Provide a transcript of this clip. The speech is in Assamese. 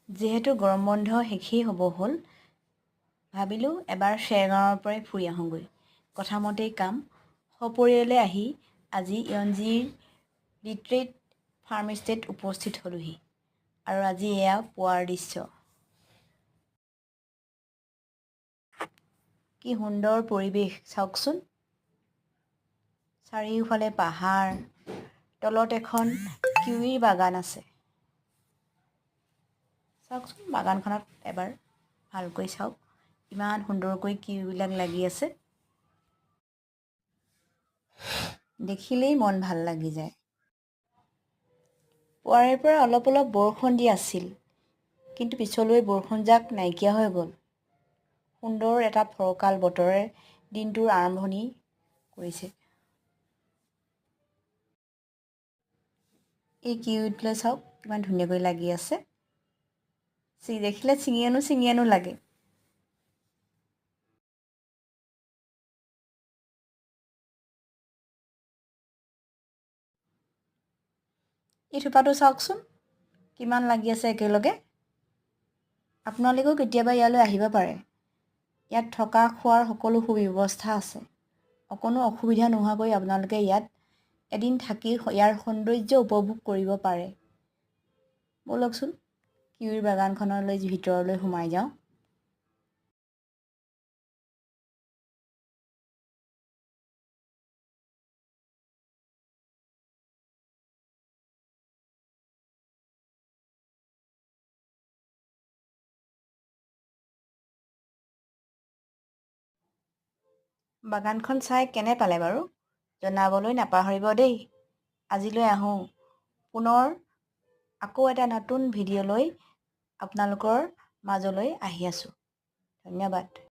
যিহেতু গৰম বন্ধ শেষেই হ'ব হ'ল, ভাবিলোঁ এবাৰ চেৰগাঁৱৰ পৰাই ফুৰি আহোঁগৈ। কথামতেই কাম, সপৰিয়ালে আহি আজি ইয়ঞ্জিৰ লিট্ৰেট ফাৰ্মষ্টেত উপস্থিত হ'লোহি। আৰু আজি এয়া পুৱাৰ দৃশ্য। কি সুন্দৰ পৰিৱেশ চাওকচোন। চাৰিওফালে পাহাৰ, তলত এখন কিউইৰ বাগান আছে। চাওকচোন বাগানখনত এবাৰ ভালকৈ চাওক, ইমান সুন্দৰকৈ কিউবিলাক লাগি আছে। দেখিলেই মন ভাল লাগি যায়। পুৱাৰে পৰা অলপ অলপ বৰষুণ দি আছিল, কিন্তু পিছলৈ বৰষুণজাক নাইকিয়া হৈ গ'ল। সুন্দৰ এটা ফৰকাল বতৰে দিনটোৰ আৰম্ভণি কৰিছে। এই কিউইটোলৈ চাওক, কিমান ধুনীয়াকৈ লাগি আছে। দেখিলে ছিঙি আনো লাগে। এই থোপাটো চাওকচোন, কিমান লাগি আছে একেলগে। আপোনালোকেও কেতিয়াবা ইয়ালৈ আহিব পাৰে। ইয়াত থকা খোৱাৰ সকলো সুব্যৱস্থা আছে। অকণো অসুবিধা নোহোৱাকৈ আপোনালোকে ইয়াত এদিন থাকি ইয়াৰ সৌন্দৰ্য উপভোগ কৰিব পাৰে। ব'লকচোন কিউইৰ বাগানখনলৈ ভিতৰলৈ সোমাই যাওঁ। বাগানখন চাই কেনে পালে বাৰু? জনাবলৈ নাপাহৰিব দেই। আজিলৈ আহোঁ। পুনৰ আকৌ এটা নতুন ভিডিঅ' লৈ আপোনালোকৰ মাজলৈ আহি আছোঁ। ধন্যবাদ।